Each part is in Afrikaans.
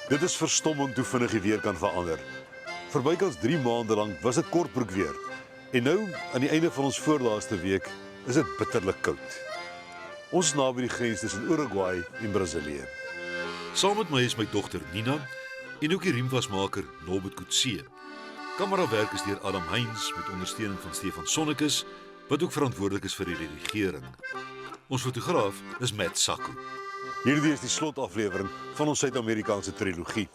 Dit is verstommend hoe vinnig die weer kan verander. Vir bykans 3 maande lank was dit kortbroek weer. En nou, aan die einde van ons voorlaaste week, is dit bitterlik koud. Ons is naby die grens tussen Uruguay en Brasilië. Saam met my is my dogter Nina en ook die riemwasmaker Norbert Coetzee. Kamerawerk is deur Adam Heinz met ondersteuning van Stefan Sonnekus, wat ook verantwoordelik is vir die redigering. Ons fotograaf is Matt Sacco. Hierdie is die slotaflewering van ons Suid-Amerikaanse trilogie.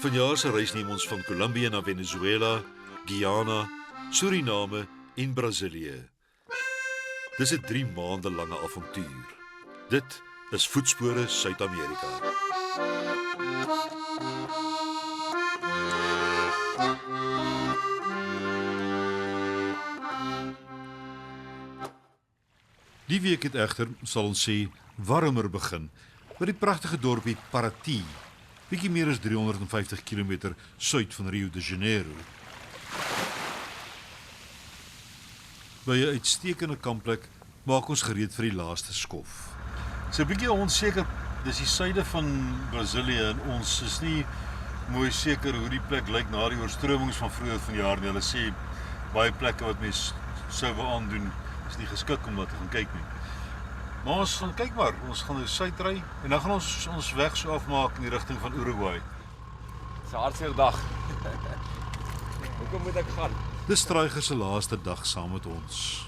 Vanjaar se reis neem ons van Kolumbie na Venezuela, Guyana, Suriname en Brasilië. Dis 'n 3 maande lange avontuur. Dit is Voetspore Suid-Amerika. Die week het egter, sal ons sê, warmer begin by die pragtige dorpie Paraty, bietjie meer as 350 km suid van Rio de Janeiro. By 'n uitstekende kampplek maak ons gereed vir die laaste skof. So 'n bietjie onseker, dis die suide van Brasilië en ons is nie mooi seker hoe die plek lyk na die oorstromings van vroeër vanjaar nie. Hulle sê baie plekke wat mens sou wou aandoen is nie geskik om daar te gaan kyk nie. Maar ons gaan kyk maar, ons gaan nou suid ry en dan gaan ons weg so afmaak in die rigting van Uruguay. Dis 'n hartseer dag. Hoekom moet ek gaan? Dis Stryger se laaste dag saam met ons.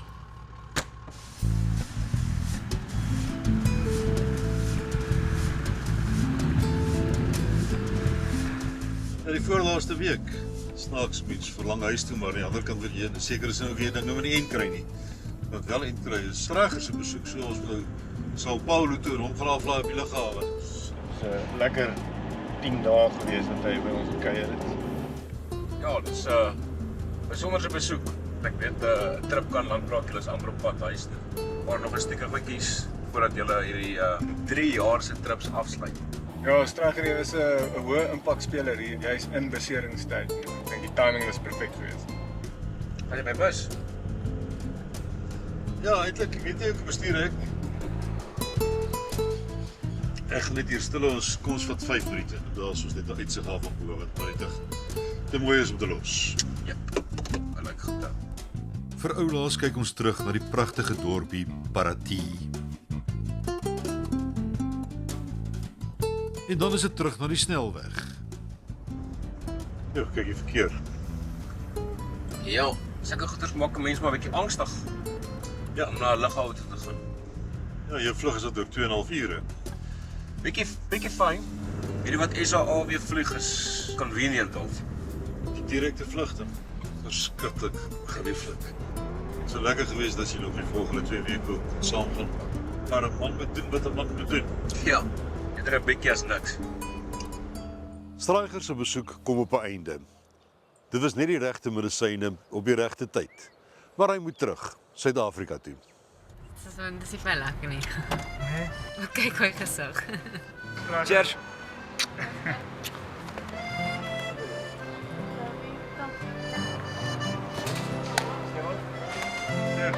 Ja, die voorlaaste week. Snaaks mens verlang huis toe, maar aan die ander kant wil jy seker is nou ook jy ding nou in die end kry nie. Wat wel end kry is Stryger se besoek, so ons wil Sao Paulo toe hom gaan aflaai op die lughawe. Dis 'n lekker 10 dae gewees wat hy by ons gekuier het. Ja, dis 'n besonderse besoek. Ek weet 'n trip kan lank raak, jy is amper op pad huis toe. Maar nog 'n stukkie goedjies voordat jy hierdie 3 jaar se trips afsluit. Ja, Stryger is 'n hoë impak speler hier. Hy's in beseringstyd. Ek dink die timing was perfek geweest. Gaan jy by bus? Ja, eintlik, ek weet nie hoe ek bestuur ek nie. Ek gaan net hier stil ons, kom ons vat 5 minute. Daar is ons net 'n uitsig af van bo wat regtig te mooi is om te los. Ja. Lyk goed dan. Vir oulaas kyk ons terug na die pragtige dorpie Paraty. En dan is dit terug na die snelweg. Ja, kyk die verkeer. Ja, sulke goeders maak 'n mens maar 'n bietjie angstig. Ja, om na 'n lughawe toe te gaan. Ja, jou vlug is dat oor 2,5 ure. Bietjie fyn. Weet jy wat SAA weer vlieg is convenient of? Die direkte vlugte. Verskriklik gerieflik. Het sou lekker geweest dat jy nog die volgende 2 weke kon saam gaan. Maar 'n man moet doen wat 'n man moet doen. Ja, eerder 'n bietjie as niks. Stryger se besoek kom op 'n einde. Dit was net die regte medisyne op die regte tyd. Maar hy moet terug, Suid-Afrika toe. Dis nie baie lekker nie. Kyk hoe gesig. Cheers.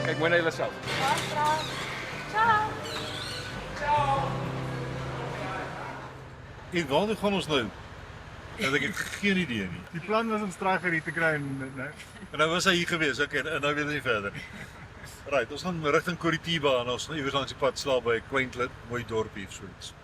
Kyk mooi na jouself. En waar gaan ons nou? Ek het geen idee nie. Die plan was om Stryger hier te kry en En nou was hy hier gewees, okay, en nou weet ons nie verder. Right, ons gaan rigting Curitiba en ons gaan iewers langs die pad slaap by 'n quaint mooi dorpie of so iets.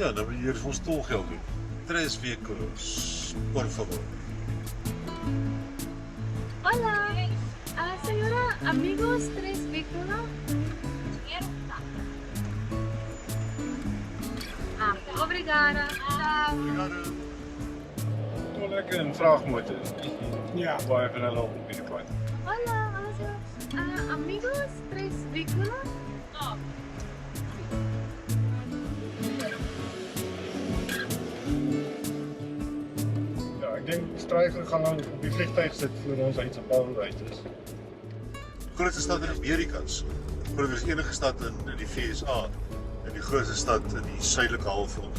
Ja, dan moet jy hier ons tolgeld doen. 3 vehicles, por favor. Hola, señora, amigos, 3 vehículos. Obrigada. Toe lekker 'n vraagmotor. Ja, baie van hulle op die pad. Hola, amigos, 3 vehículos. Ja, ek dink Stryger gaan nou op die vliegtuig sit voor ons uit Sao Paulo uit is. grootste stad in Amerika, groter as enige stad in die VSA en die grootste stad in die suidelike halfrond.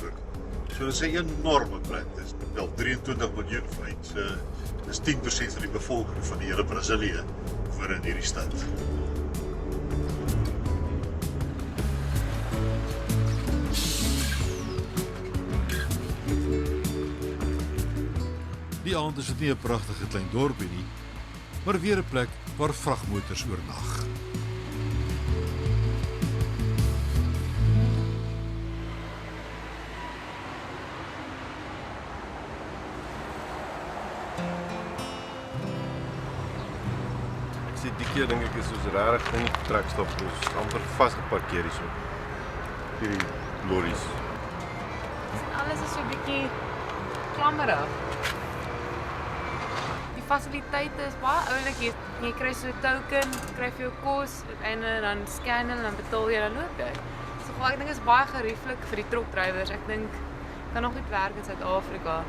So dit is 'n enorme plek. Dit is wel 23 miljoen feite. So dis 10% van die bevolking van die hele Brasilië woon in hierdie stad. Die aand is dit nie 'n pragtige klein dorpie nie, maar weer 'n plek waar vragmotors oornag. Die keer dink ek is soos regtig in die trekstop, dus amper vasgeparkeer hierso. Hierdie lorries. Alles is so 'n bietjie klammerig. Die fasiliteite is baie oulik hier. Jy kry so 'n token, kry vir jou kos en dan scan hulle en dan betaal jy dan loop jy. So ek dink dit is baie gerieflik vir die trokdrywers. Ek dink kan nog goed werk in Suid-Afrika.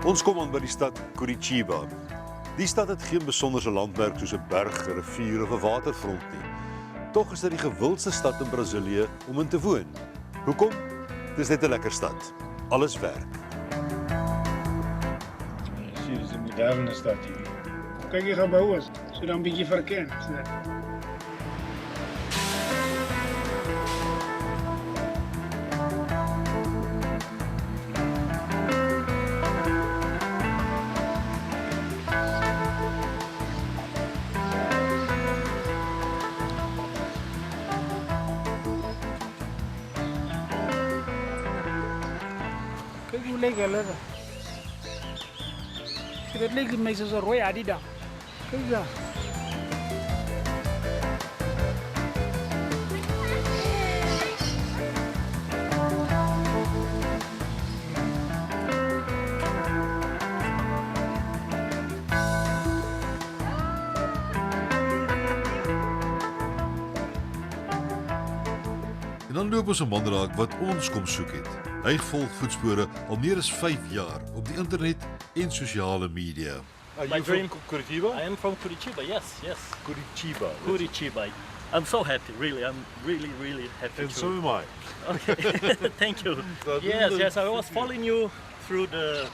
Ons kom aan by die stad Curitiba. Die stad het geen besonderse landmerk soos 'n berg, 'n rivier of 'n waterfront nie. Tog is dit die gewildste stad in Brasilië om in te woon. Hoekom? Dis net 'n lekker stad. Alles werk. Hier is 'n moderne stad hier. Kyk die gebouwe, so dan 'n bietjie verken. Kyk hoe lyk hulle. Dit lyk vir my soos 'n rooi Adidas. Kyk daar. En dan loop ons 'n man raak wat ons kom soek het. Hy volg voetspore al meer as 5 jaar op die internet en sosiale media. My dream, Curitiba? I am from Curitiba, yes. Curitiba. Curitiba. I'm so happy, really. I'm really happy. And so am I. Okay, thank you. Yes, I was following you through the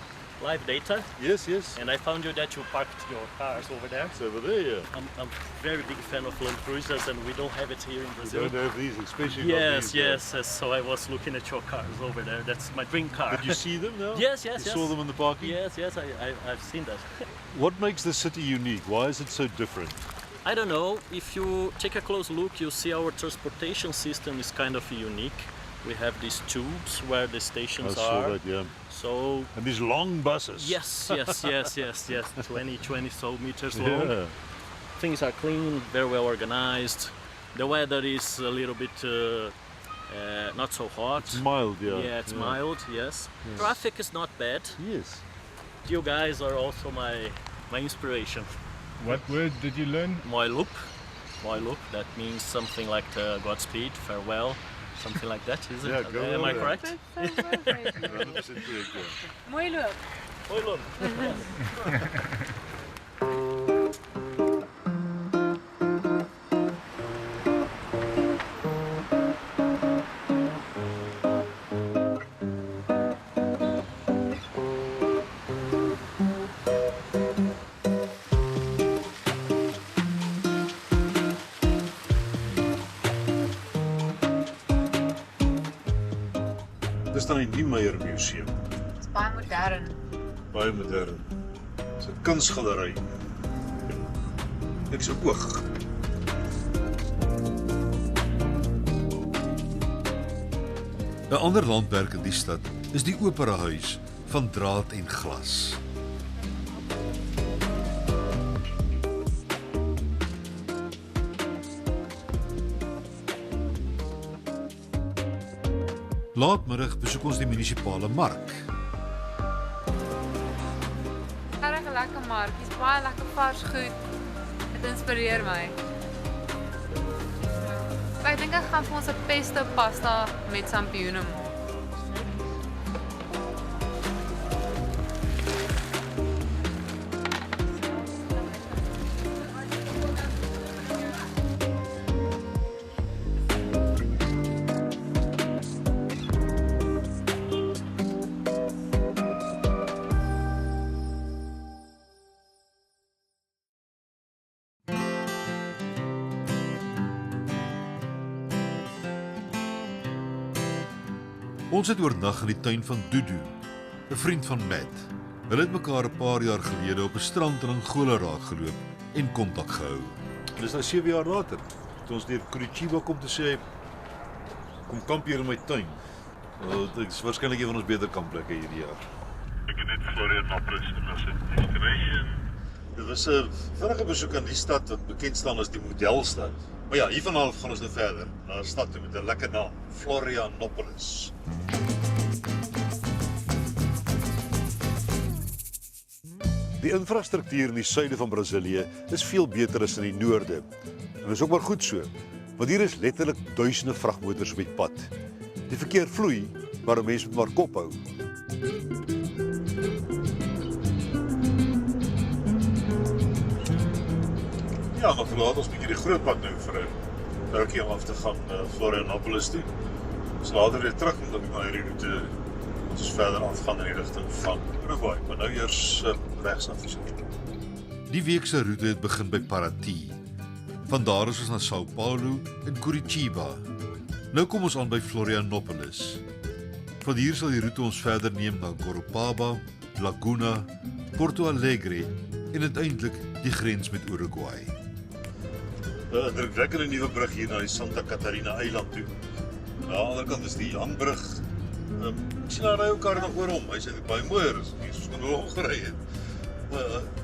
live data, Yes. and I found you that you parked your cars over there. It's over there, yeah. I'm very big fan of Land Cruisers, and we don't have it here in We Brazil. don't have these, especially not Yes, these. so I was looking at your cars over there. That's my dream car. Did you see them now? Yes. You saw them in the parking? Yes, I've seen that. What makes the city unique? Why is it so different? I don't know. If you take a close look, you'll see our transportation system is kind of unique. We have these tubes where the I stations saw are. that, yeah. So And these long buses. yes. 20 so meters long. Yeah. Things are clean, very well organized. The weather is a little bit not so hot. It's mild, yeah. Yeah, it's mild. Yes. Traffic is not bad. Yes. You guys are also my inspiration. What word did you learn? Moilup. That means something like Godspeed, farewell, something like that, is it? Yeah, go Am I on. correct? 100% correct, yeah. Mooi loop. Moilup. Dis dan die Niemeyer Museum, Dit is baie modern. baie modern. Dis 'n kunsgalery. Ek se oog. ‘n ander landmerk in die stad is die Opera Huis van draad en glas. Laatmiddag besoek ons die munisipale mark. Regtig lekker mark. Hier's baie lekker vars goed. Dit inspireer my. Maar ek dink ek gaan vir ons 'n pesto pasta met sampioene maak. Ons het oornag in die tuin van Dudu, 'n vriend van Matt. Hulle het mekaar 'n paar jaar gelede op 'n strand in Angola raakgeloop en kontak gehou. Dis nou 7 jaar later, toe ons deur Curitiba kom te sê, kom kamp hier in my tuin. Dit is waarskynlik een van ons beter kampplekke hierdie jaar. Ek het net Florianopolis as 'n destination. Dit was 'n vinnige besoek aan die stad wat bekend staan as die modelstad. Maar ja, hiervan gaan ons nou verder na 'n stad met 'n lekker naam, Florianopolis. Die infrastruktuur in die suide van Brasilië is veel beter as in die noorde. En dit is ook maar goed so, want hier is letterlik duisende vragmotors op die pad. Die verkeer vloei, maar 'n mens moet maar kop hou. Ja, maar verlaat ons bietjie die groot pad nou vir 'n rukkie om af te gaan Florianopolis toe. Ons later weer terug om dan hierdie route ons verder afgaan in die rigting van Uruguay, maar nou eers regs na Viseu. Die week se roete het begin by Paraty. Van daar is ons na São Paulo en Curitiba. Nou kom ons aan by Florianopolis. Van hier sal die roete ons verder neem na Corupaba, Laguna, Porto Alegre en uiteindelik die grens met Uruguay. 'n Indrukwekkende nuwe brug hier na die Santa Catarina eiland toe. Aan die ander kant is die hangbrug. Ek sien daar ry ook nog oor hom. Hy sê dit baie mooi is, soos kon hulle omgery het.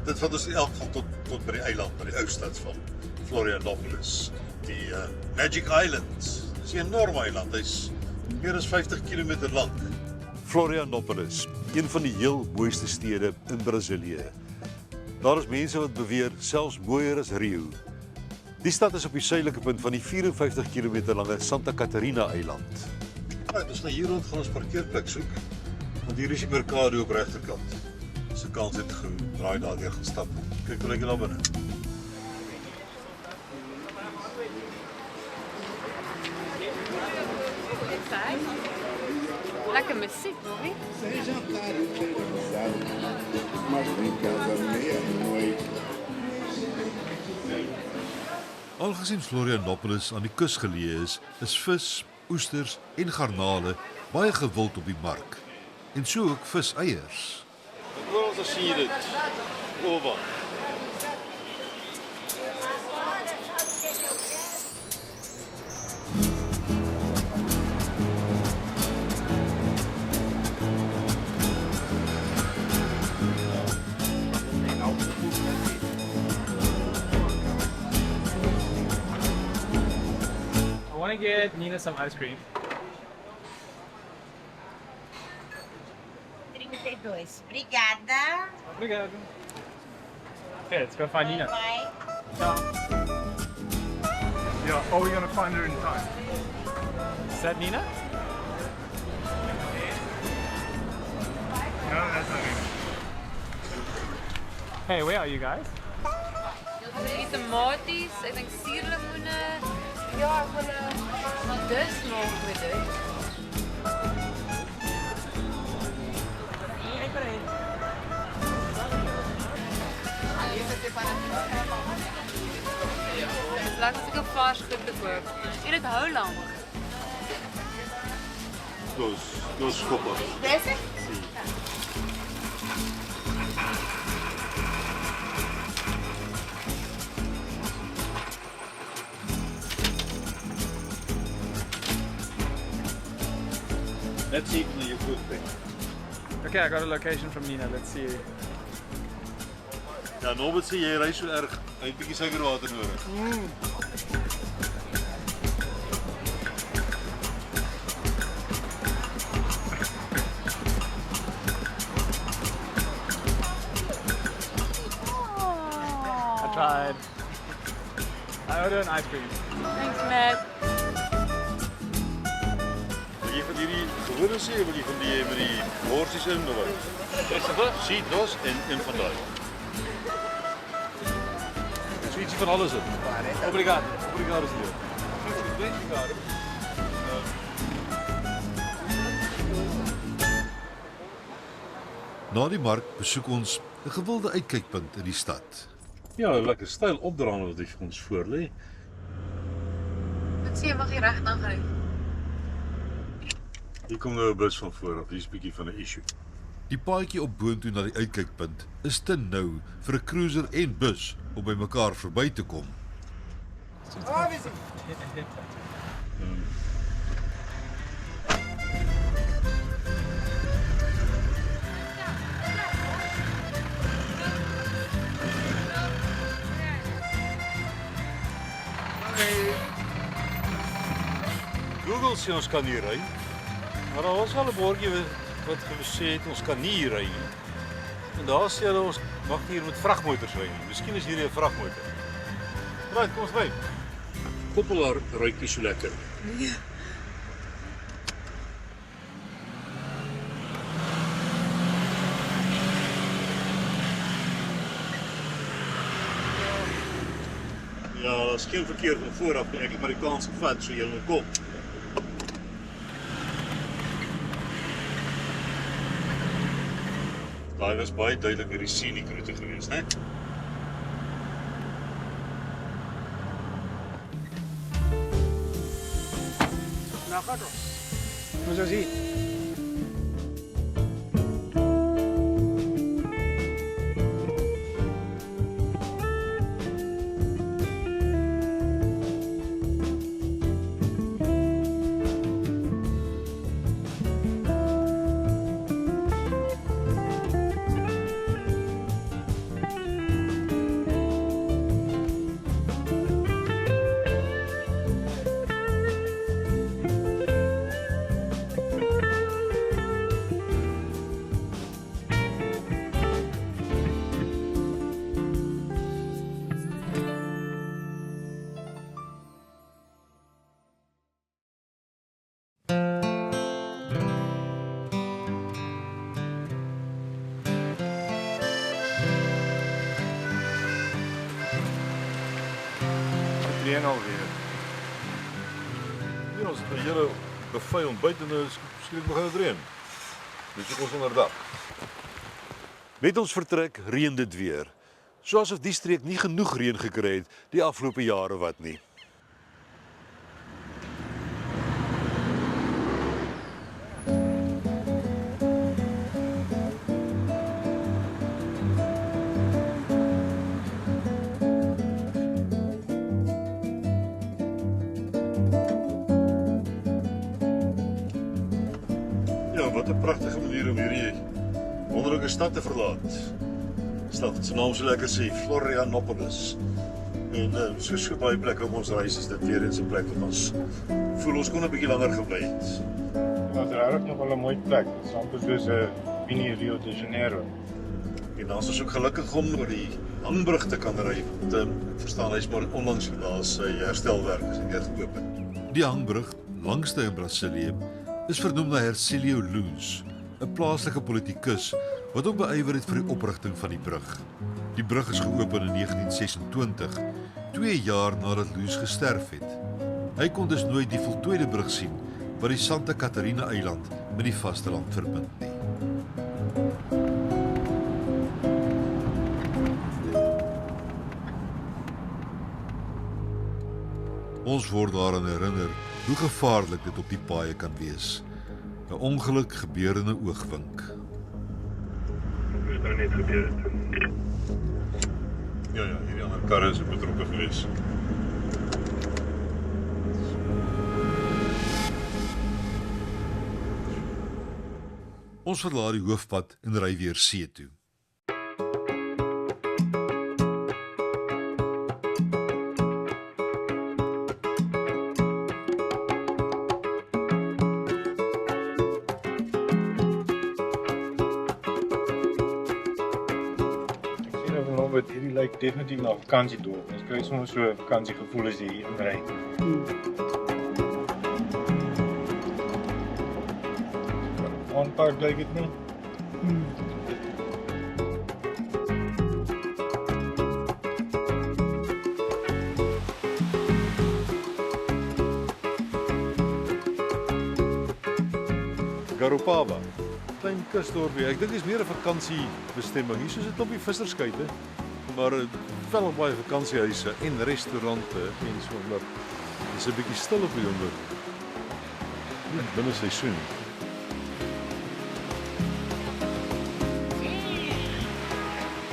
Dit vat ons in elk geval tot by die eiland, by die ou stad van Florianopolis. Die Magic Island. Dit is 'n enorme eiland. Hy's meer as 50 km lank. Florianopolis, een van die heel mooiste stede in Brasilië. Daar is mense wat beweer selfs mooier as Rio. Die stad is op die suidelike punt van die 54 km lange Santa Catarina eiland. Dus nou hier rond gaan ons parkeerplek soek, want hier is die Mercado op regterkant. As 'n kans het gedraai daardeur gaan stap. Kyk hoe lekker daar binne. Lekker musiek, hoor. Algesien Florianopolis aan die kus geleë is vis, oesters en garnale baie gewild op die mark. En so ook viseiers. Oral sien jy dit. Oor. I want to get Nina some ice cream. 32. Obrigada. Obrigado. Okay, let's go find Nina. Bye. Yeah, are we gonna find her in time? Is that Nina? No, that's not Nina. Hey, where are you guys? Die tomaties, ek dink suurlemoene. Ja, ek wil maar dis nog met dit. Dis lekker as ek 'n vars goed te koop. En dit hou lank. Dos copas. Desse? Let's see if you good thing. Okay, I got a location from Nina. Let's see. Ja, Norbert sê jy ry so erg, hy het 'n bietjie suikerwater nodig. side. I order an ice cream. Thanks, Matt. Wil jy van hierdie gewone sê, wil jy van die met die worsies in of wat? Is dit? Sien, dos en van daai. So ietsie van alles in. Obrigado. Obrigado, senhor. Obrigado. Na die mark besoek ons 'n gewilde uitkykpunt in die stad. Ja, 'n lekker styl opdraande wat hy vir ons voorlê. Wat sê jy mag jy reg dan gaan? Hier kom nou 'n bus van voor af. Hier's 'n bietjie van 'n issue. Die paadjie op boontoe na die uitkykpunt is te nou vir 'n cruiser en bus om by mekaar verby te kom. Google sê ons kan hier ry. Maar daar was al 'n bordjie wat gesê het ons kan nie hier ry nie. En daar sê hulle ons mag hier met vragmotors ry nie. Miskien is hierdie 'n vragmotor. Right, kom ons ry. Koppelaar ruik nie so lekker. Nee. Ja, daar's geen verkeer van voor af nie. Ek het maar die kans gevat so jy moet kom. Daai was baie duidelik hierdie scenic route geweest, né? Nou gaat ons. Moet ons hier. Reën alweer. Ja, ons het 'n hele buffet ontbyt en nou skielik begin dit reën. Dis ek ons onderdag. Met ons vertrek reën dit weer. Soos of die streek nie genoeg reën gekry het die afgelope jare wat nie. Ja, wat 'n pragtige manier om hierdie wonderlike stad te verlaat. Stad wat se naam so lekker sê, Florianopolis. En so baie plekke op ons reis is dit weer eens 'n plek wat ons voel ons kon 'n bietjie langer gebly het. Dit is regtig nog wel 'n mooi plek. Dit is amper soos 'n mini Rio de Janeiro. En dan is ons ook gelukkig om oor die hangbrug te kan ry. Want verstaan hy's maar onlangs na sy herstelwerk is weer geopen. Die hangbrug langste in Brasilië is vernoem na Hercílio Luz, 'n plaaslike politikus wat hom beywer het vir die oprigting van die brug. Die brug is geopen in 1926, 2 jaar nadat Luz gesterf het. Hy kon dus nooit die voltooide brug sien wat die Santa Catarina eiland met die vasteland verbind nie. Ons word daaraan herinner hoe gevaarlik dit op die paaie kan wees. 'n Ongeluk gebeur in 'n oogwink. Dis nou net gebeur het. Ja, hierdie ander karre is betrokke geweest. Ons verlaat die hoofpad en ry weer see toe. it, hierdie lyk definitief na vakansiedorp. Ons kry soms so vakansiegevoel as jy hier inry. Aanpark lyk dit nie. Garopaba, klein kusdorpie. Ek dink dit is meer 'n vakansiebestemming. Hier soos 'n klompie visserskuite, maar wel baie vakansiehuise en restaurante en so maar. Dis 'n bietjie stil op die oomblik. Nie binne seisoen.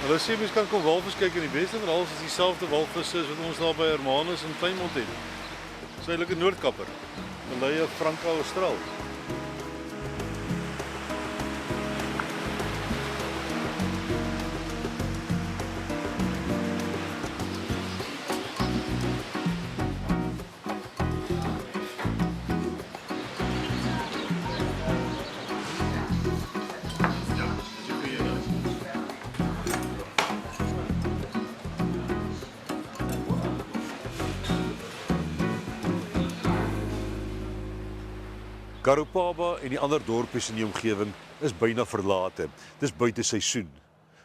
Hulle sê mens kan kom walvis kyk in die beste van alles is dieselfde walvisse as wat ons daar by Hermanus in Kleinmond het. Suidelike Noordkapper, Malaia Franca Austral. Garopaba en die ander dorpies in die omgewing is byna verlate. Dis buite seisoen.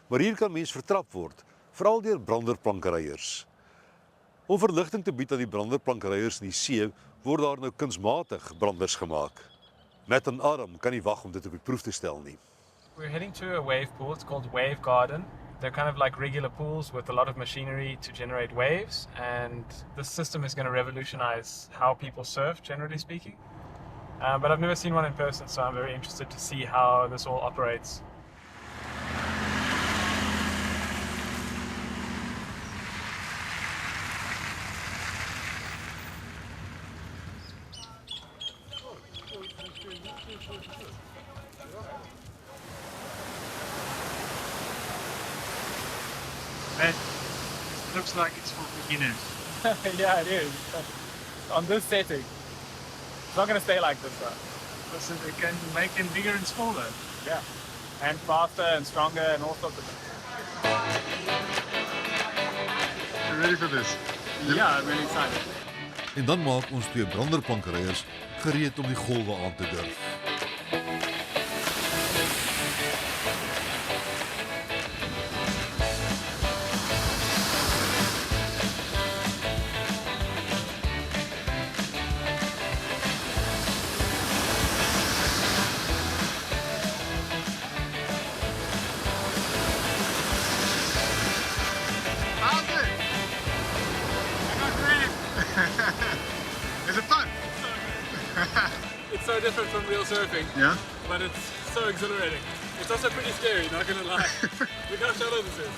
Maar hier kan mens vertrap word, veral deur branderplankryers. Om verligting te bied aan die branderplankryers in die see, word daar nou kunsmatig branders gemaak. Matt en Adam kan nie wag om dit op die proef te stel nie. We're heading to a wave pool. It's called Wave Garden. They're kind of like regular pools with a lot of machinery to generate waves, and this system is going to revolutionize how people surf, generally speaking. But I've never seen one in person, so I'm very interested to see how this all operates. It looks like it's for beginners. Yeah, it is. On this setting. It's not going to stay like this though. So they can make it bigger and smaller. Yeah. And faster and stronger and all sorts of things. You ready for this? Yeah, I'm really excited. En dan maak ons twee branderplankryers gereed om die golwe aan te durf. Is it fun? It's so different from real surfing. Yeah? But it's so exhilarating. It's also pretty scary, not gonna lie. Look how shallow this is.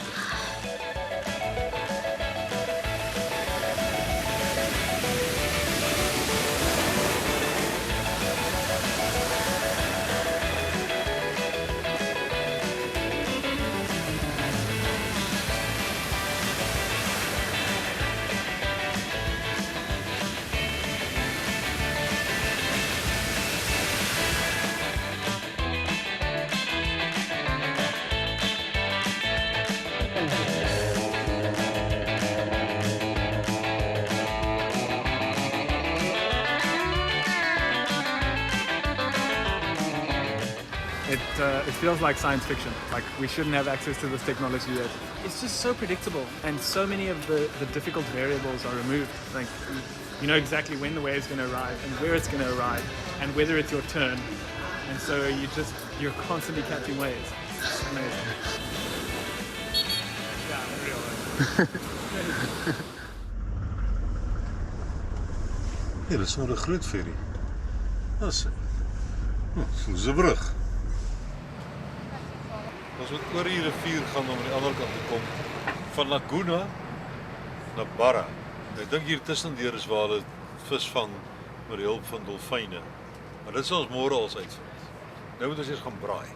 It feels like science fiction. Like we shouldn't have access to this technology yet. It's just so predictable, and so many of the difficult variables are removed. Like you know exactly when the wave's going to arrive and where it's going to arrive, and whether it's your turn. And so you're constantly catching waves. It's amazing. Yeah, real. Ja, dit is nou 'n groot ferry. Dis 'n brug. Ons moet oor die rivier gaan om aan die ander kant te kom. Van Laguna na Barra. Ek dink hier tussendeur is waar hulle vis vang met die hulp van dolfyne. Maar dit sal ons môre als uitvind. Nou moet ons eers gaan braai.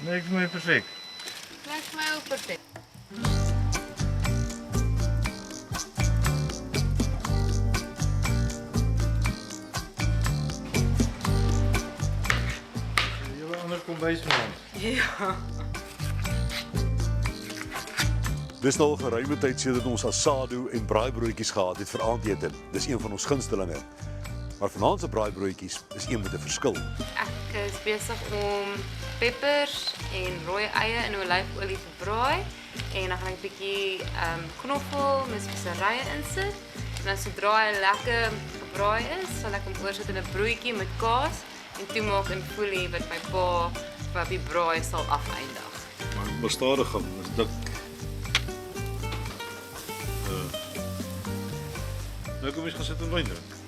Niks meer perfect. Lyk vir my ook perfek. Julle ander kombuis vanaand. Ja. Dis nou al geruime tyd sedert ons asado en braaibroodjies gehad het vir aandete. Dis een van ons gunstelinge. Maar vanaand se braaibroodjies is een met 'n verskil. Ek is besig om peppers en rooi eie in olyfolie te braai en dan gaan ek 'n bietjie knoffel met speserye insit. En dan sodra hy lekker gebraai is, sal ek hom oorsit in 'n broodjie met kaas en toemaak in folie wat my pa wat die braai sal afeindig. Maar stadig gaan, is dik. Nou kom ons gaan sit en wyn drink.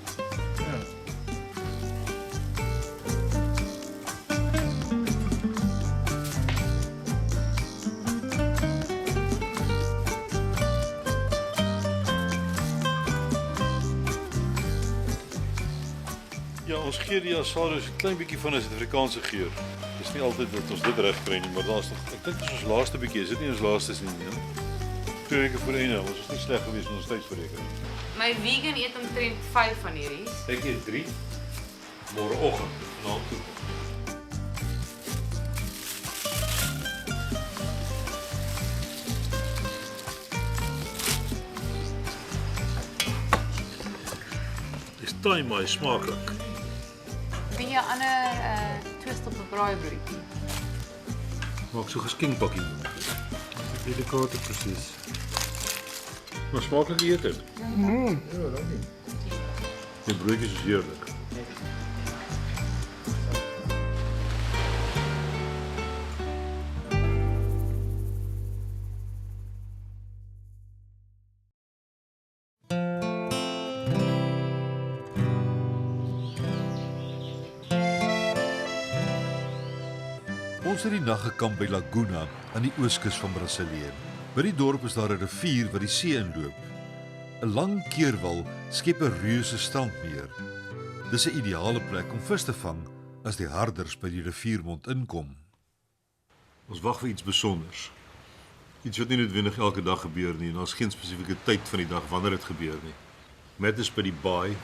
Ja, ons gee die asado 'n klein bietjie van 'n Suid-Afrikaanse geur. Dis nie altyd dat ons dit reg kry nie, maar daar's nog ek dink dit is ons laaste bietjie, is dit nie ons laaste nie, ja? 2 weke voor einde, ons was nie sleg geweest met ons tydsberekening. My vegan eet omtrent 5 van hierdie. Ek eet 3 môreoggend vanaand toe. Dis taai maar smaaklik. Wie 'n ander twist op 'n braaibroodjie. Maak so geskinkpakkie. Delikate presies. Maar smaaklik eet dit. Ja, dankie. Die broodjies is heerlik. Ons het die nag gekamp by Laguna aan die ooskus van Brasilië. By die dorp is daar 'n rivier wat die see inloop. 'n Lang keerwal skep 'n reuse strandmeer. Dis 'n ideale plek om vis te vang as die harders by die riviermond inkom. Ons wag vir iets besonders. Iets wat nie noodwendig elke dag gebeur nie en daar's geen spesifieke tyd van die dag wanneer dit gebeur nie. Met is by die baai.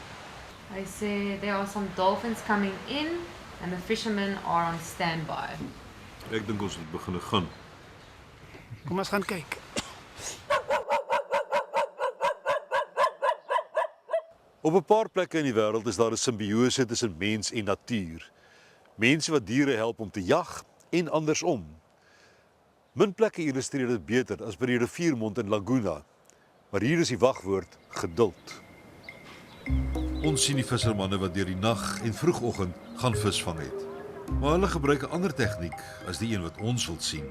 Hy sê there are some dolphins coming in and the fishermen are on standby. Ek dink ons moet begin gaan. Kom ons gaan kyk. Op 'n paar plekke in die wêreld is daar 'n simbiose tussen mens en natuur. Mense wat diere help om te jag en andersom. Min plekke illustreer dit beter as by die riviermond in Laguna. Maar hier is die wagwoord geduld. Ons sien die vissermanne wat deur die nag en vroegoggend gaan vis vang het. Maar hulle gebruik 'n ander tegniek as die een wat ons wil sien.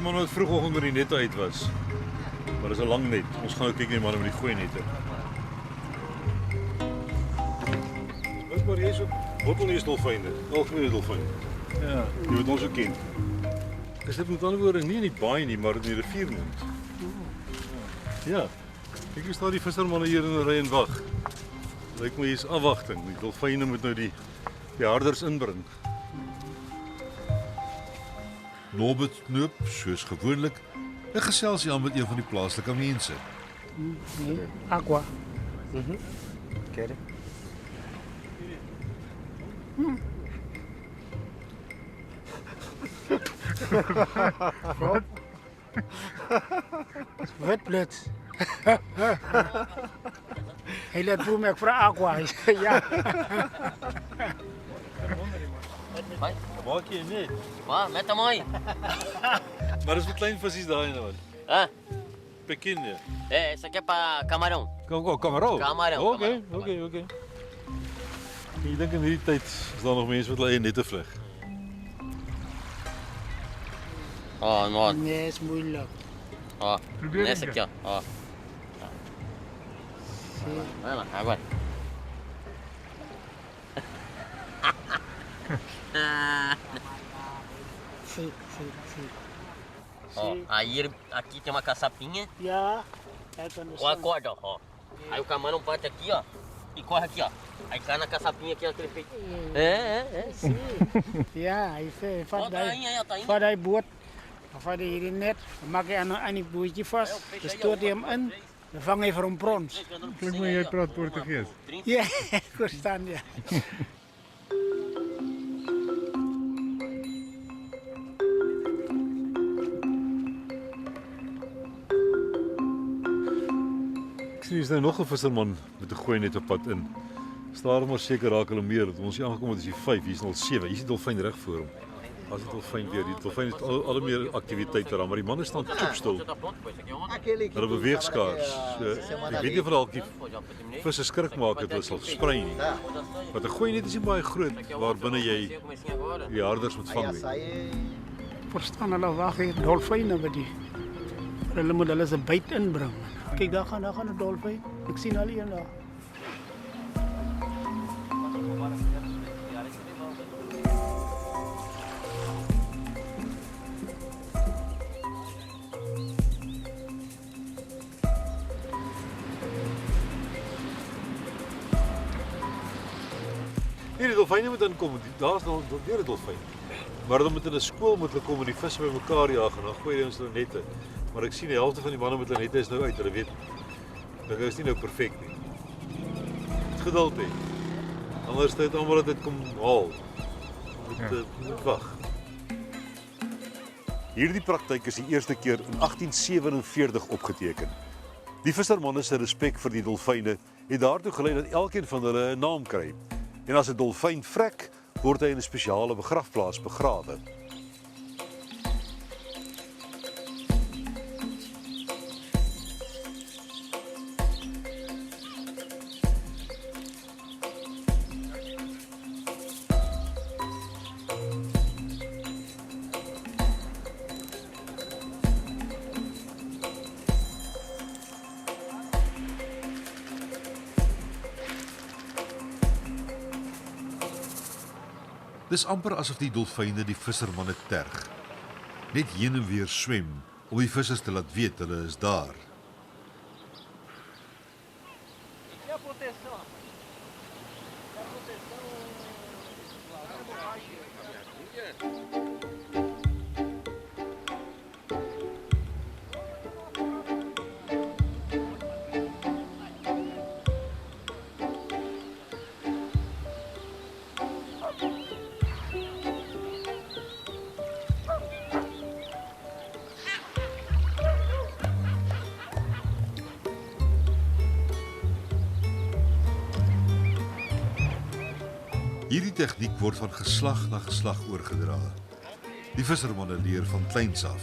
Man wat vroegoggend met die nette uit was. Maar dis 'n lang net. Ons gaan ook kyk na die manne met die goeie nette. Wat maar hier so bottelneus dolfyne, algemene dolfyne. Ja, jy moet ons ook ken. Dis dit met ander woorde nie in die baai nie, maar in die riviermond. Ja. Ek is daar die vissermanne hier in 'n ry en wag. Lyk my hier's afwagting. Die dolfyne moet nou die harders inbring. Norbert Knoop, soos gewoonlik, 'n geselsie aan met een van die plaaslike mense. Nee, aqua. Quer? Rob. Wat blits. Hy laat boem ek vir aqua. Ja. Hoi, maak jy net? Maar met hom. Maar is vir klein visies daai nou. Ah, pequeno. Essa aqui é para camarão. Camarão? Camarão. Okay. Ek dink in hierdie tyd is daar nog mense wat hulle eie nette vleg. Oh, no. Nee, is moeilijk. Oh, Probeer nesse een aqui, ó. Ó. Vai lá, agora. Sim, sim, sim. Ó, aí aqui tem uma caçapinha. Ja, é quando Ó a corda, ó. Aí o camarão bate aqui, ó. E corre aqui, ó. Aí cai na caçapinha aqui naquele peito. Sim. Ja, hy vat daai boot, dan vat hy hierdie net, dan maak hy aan die bootjie vas, dan stoot hy hom in, dan vang hy vir hom prons. Klink my jy praat Portugees. Ja, ek verstaan ja. Ek sien hier's nou nog 'n visserman met 'n gooi net op pad in. Staar maar seker raak hulle meer. Ons hier aangekom het is die 5, hier's al 7. Hier's die dolfyn reg voor hom. As die dolfyn weer, die dolfyn het al meer aktiwiteite daar, maar die manne staan kopstil. Hulle beweeg skaars. So, ek weet nie of hulle die visse skrik maak het hulle sal sprei nie. Want 'n gooi net is nie baie groot waar binne jy die harders moet vang nie. Verstaan hulle wag hier dolfyne by die. Hulle moet hulle se byt inbring. Kyk, daar gaan 'n dolfyn. Ek sien al een daar. Hierdie dolfyne moet inkom. Daar's nog weer 'n dolfyn. Maar dan moet hulle skool moet hulle kom en die visse bymekaar jaag en dan gooi hulle ons nou nette. Maar ek sien die helfte van die manne met hulle nette is nou uit. Hulle weet dit is nie nou perfek nie. Geduld hê. Anders het almal dit kom haal. Moet wag. Hierdie praktyk is die eerste keer in 1847 opgeteken. Die vissermanne se respek vir die dolfyne het daartoe gelei dat elkeen van hulle 'n naam kry. En as 'n dolfyn vrek, word hy in 'n spesiale begrafplaas begrawe. Dis amper asof die dolfyne die vissermanne terg. Net heen en weer swem om die vissers te laat weet hulle is daar. Hierdie tegniek word van geslag na geslag oorgedra. Die vissermanne leer van kleins af.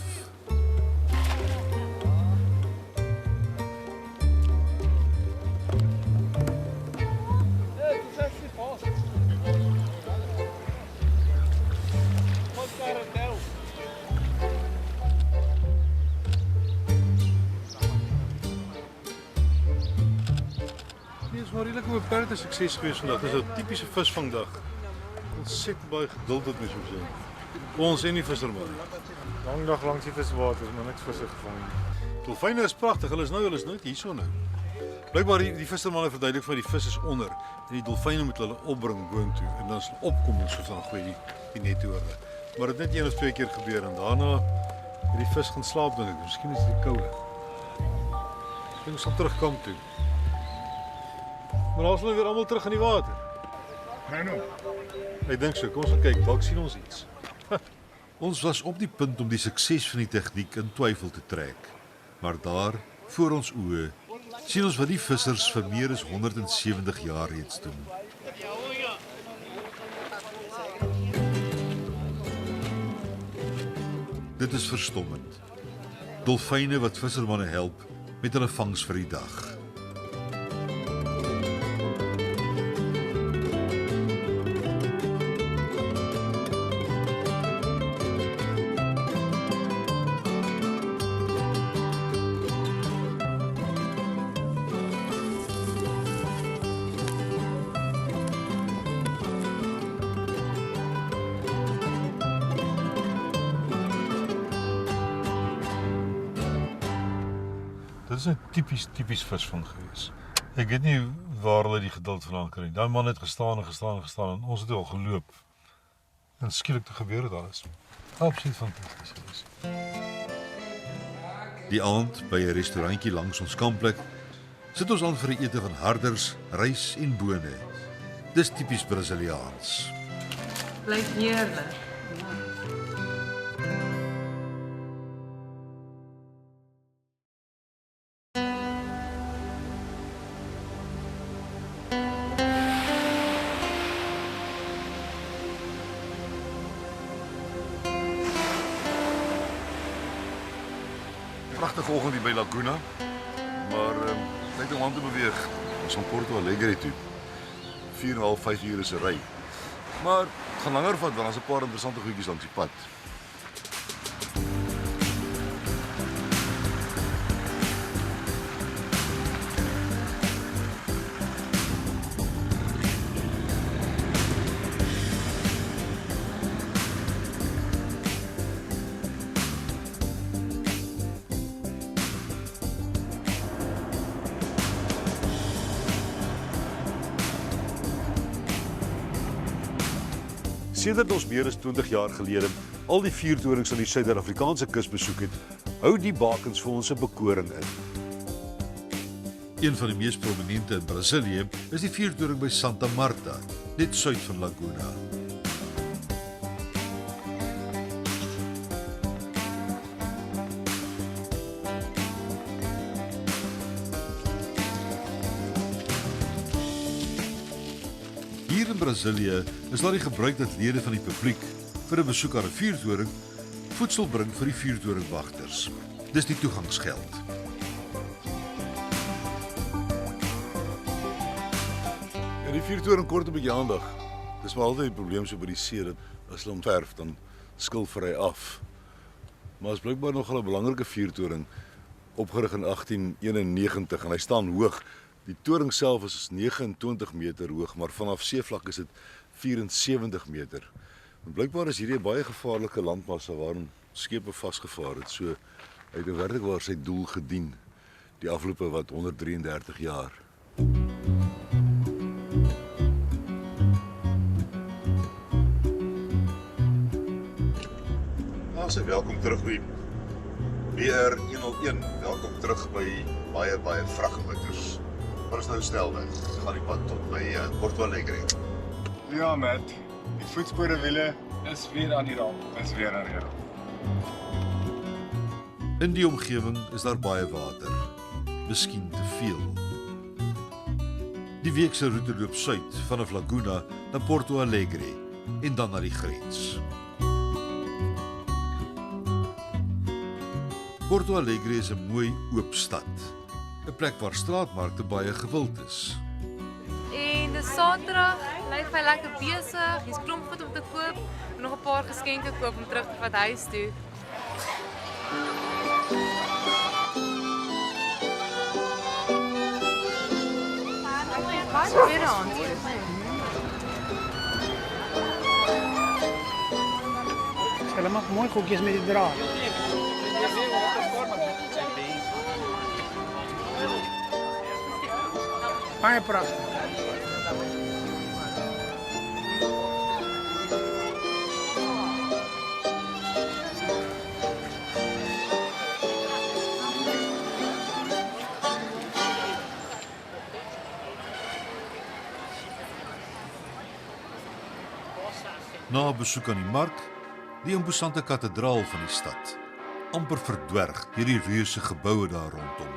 Dit is maar redelijk een beperkte sukses geweest vandaag. Het is een typische visvangdag. Ontzettend baie geduld het moet zijn. Ons en die visserman. Lang dag langs die viswater, maar niks visse gevang nie. Dolfyne is pragtig, hulle is nooit hierso nou. Blykbaar die visserman het verduidelik van die vis is onder en die dolfyne moet hulle opbring boontoe en dan as hulle opkom soos dan gooi die net oor. Maar dit het net 1 of 2 keer gebeur en daarna het die vis gaan slaap dink ek. Miskien is dit koue. Ek dink ons sal terugkom toe. Maar ons moet weer almal terug in die water. Nou. Ek dink so, kom ons gaan kyk, dalk sien ons iets. Ons was op die punt om die sukses van die tegniek in twyfel te trek. Maar daar, voor ons oë, sien ons wat die vissers vir meer as 170 jaar reeds doen. Dit is verstommend. Dolfyne wat vissermanne help met hulle vangs vir die dag. is 'n tipies visvang gewees. Ek weet nie waar hulle die geduld vandaan kry nie. Daai man het gestaan en ons het al geloop. En skielik te gebeur het alles. Absoluut fantasties gewees. Die aand by 'n restaurantjie langs ons kampplek sit ons aan vir 'n ete van harders, rys en bone. Dis tipies Brasiliaans. Lyk heerlik. Pragtige oggend hier by Laguna, maar tyd om aan te beweeg. Ons van Porto Alegre toe. 4,5, 5 ure se ry. Maar het gaan langer vat want daar's 'n paar interessante goedjies langs die pad. Sedert ons meer as 20 jaar gelede al die vuurtorings aan die Suid-Afrikaanse kus besoek het, hou die bakens vir ons 'n bekoring in. Een van die mees prominente in Brasilië is die vuurtoring by Santa Marta, net suid van Laguna. Hier in Brasilië is daar die gebruik dat lede van die publiek vir 'n besoek aan 'n vuurtoring voedsel bring vir die vuurtoringwagters. Dis die toegangsgeld. Ja, die vuurtoring kort 'n bietjie aandag. Dis maar altyd 'n probleem so by die see dat as hulle hom verf dan skilfer hy af. Maar is blykbaar nogal 'n belangrike vuurtoring, opgerig in 1891 en hy staan hoog. Die toring self is 29 meter hoog, maar vanaf seevlak is dit 74 meter. En blykbaar is hierdie 'n baie gevaarlike landmassa waarin skepe vasgevaar het. So hy het werklik sy doel gedien die afgelope 133 jaar. Baie welkom terug by BR101. Welkom terug by baie vragmotors. Wat is nou snelweg? Gaan die pad tot by Porto Alegre. Ja, Matt. Die voetsporewiele is weer aan die rand. In die omgewing is daar baie water, miskien te veel. Die week se roete loop suid vanaf Laguna na Porto Alegre en dan na die grens. Porto Alegre is 'n mooi oop stad, 'n plek waar straatmarkte baie gewild is. En dis Saterdag, lyk my lekker besig. Hier's klomp goed om te koop, nog 'n paar geskenke koop om terug te vat huis toe. Baie weer aan. Hulle maak mooi koekies met die draad. Baie pragtig. Na 'n besoek aan die mark, die imposante kathedraal van die stad, amper verdwerg deur die reuse geboue daar rondom.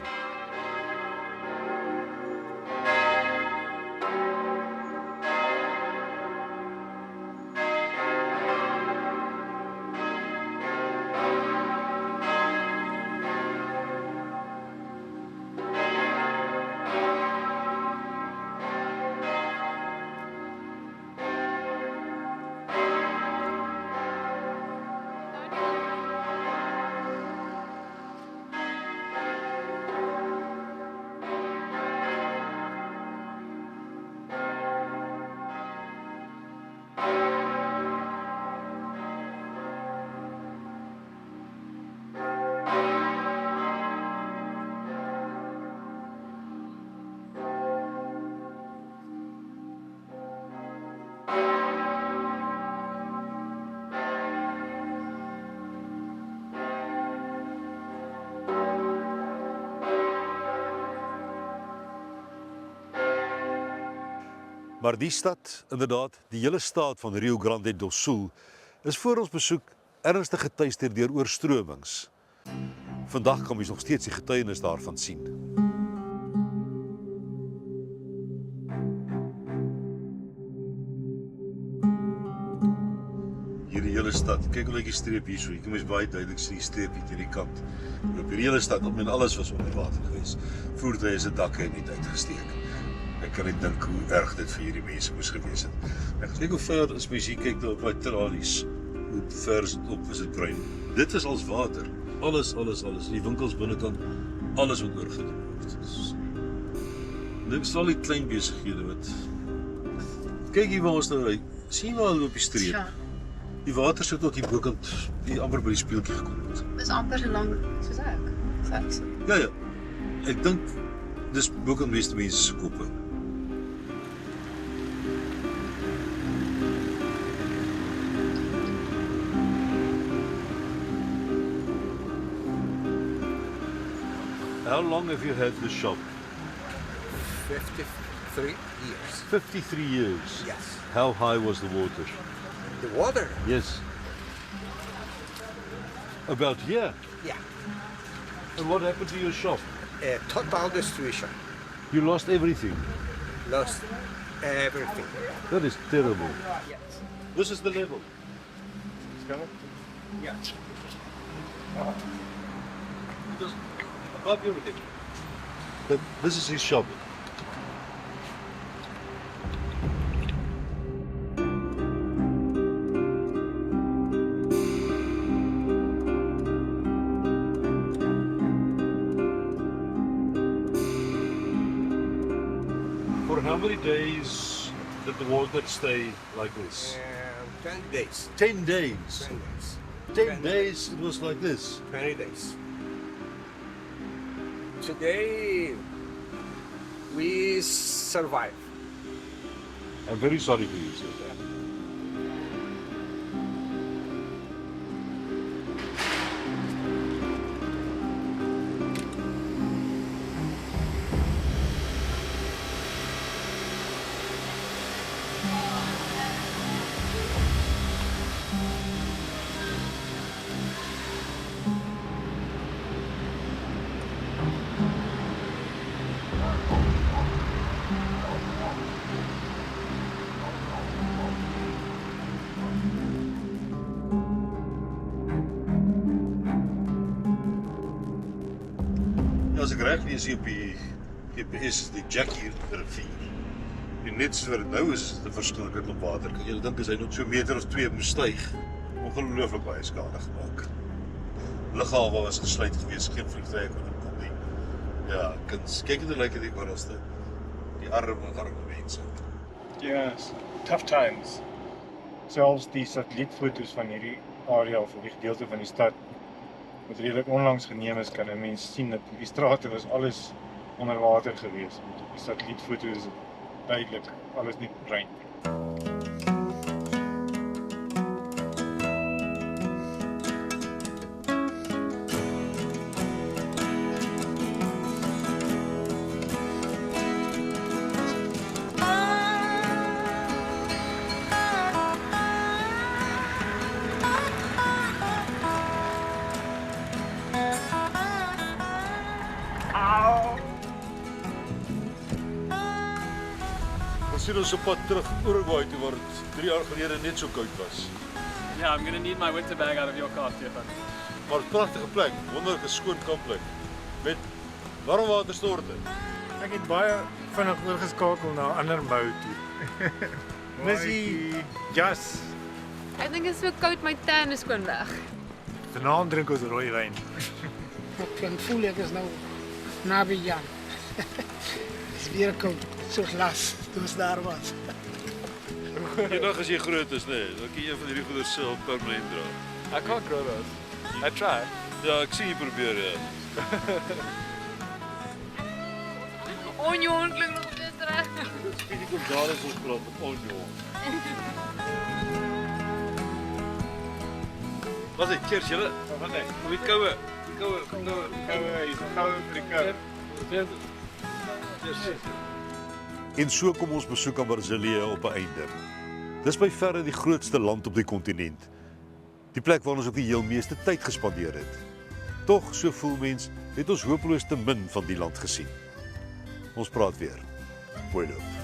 Maar die stad, inderdaad, die hele staat van Rio Grande do Sul, is voor ons besoek ernstig getuister deur oorstromings. Vandag kan mens nog steeds die getuienis daarvan sien. Hierdie hele stad, kyk hoe lyk die streep hier so, jy kan mens baie duidelik sien die streep hier teen die kant. Op hierdie hele stad, op en alles was onder water gewees. Voertuie se dakke het net uitgesteek. Ek kan net dink hoe erg dit vir hierdie mense moes gewees het. Ek kyk hoe ver is mens hier kyk daar op daai tralies. Hoe ver is dit op, is dit bruin. Dit is als water. Alles. Die winkels binnekant, alles wat oorgedoen word. Dit is al die klein besighede wat... Kyk hier waar ons nou ry. Sien waar hulle op die streep. Die water sit tot die bokant, die amper by die speeltjie gekom het. Dis amper so lank soos ek. Ja. Ek dink dis bokant meeste mense se koppe. How long have you had this shop? 53 years. 53 years? Yes. How high was the water? The water? Yes. About here? Yeah. And what happened to your shop? Total destruction. You lost everything? Lost everything. That is terrible. Yes. This is the level. It's coming? Yeah. It is above everything. But this is his shop. For how many days did the water stay like this? 10 days. 10 days? 10 days it was like this? 20 days. Today, we survive. I'm very sorry for you, sir. As ek reg lees hier op die GPS is die Jackie rivier. En net soos wat dit nou is dit 'n verskillike klomp water. Kan jy dink as hy net so 'n meter of 2 moes styg, ongelooflik baie skade gemaak. Lughawe was gesluit gewees, geen vliegtuie kon inkom nie. Ja, kyk hoe lyk dit oralste. Die arme mense. Yes, tough times. Selfs die satellietfoto's van hierdie area of die gedeelte van die stad wat redelik onlangs geneem is, kan 'n mens sien dat die strate was alles onder water gewees. Op die satellietfoto is dit duidelik alles net bruin. Ons sien ons op pad terug Uruguay toe waar dit 3 jaar gelede net so koud was. Yeah, I'm gonna need my winter bag out of your car, Stefan. Maar 'n pragtige plek, wonderlike skoon kampplek met warmwaterstorte. Ek het baie vinnig oorgeskakel na 'n ander mou toe. Missie, jas. Ek dink dit is so koud my tan is skoon weg. Vanaand drink ons rooi wyn. Ek kan voel ek is nou naby Jan. Dis weer koud, soos laas toe ons daar was. Eendag as jy groot is, nee, dan kan jy een van hierdie goeders self permanent dra. I can't grow those. I try. Ja, ek sien jy probeer, ja. Onjoen klink nog steeds reg. Dit is nie kom daar is ons praat met onjoen. Wat is dit, cheers julle? Wat nee? Hoe die koue? Koue, hier is 'n goue vir die kou. Cheers. En so kom ons besoek aan Brasilië op 'n einde. Dis by verre die grootste land op die kontinent. Die plek waar ons ook die heel meeste tyd gespandeer het. Tog, so voel mens, het ons hopeloos te min van die land gesien. Ons praat weer. Mooi loop.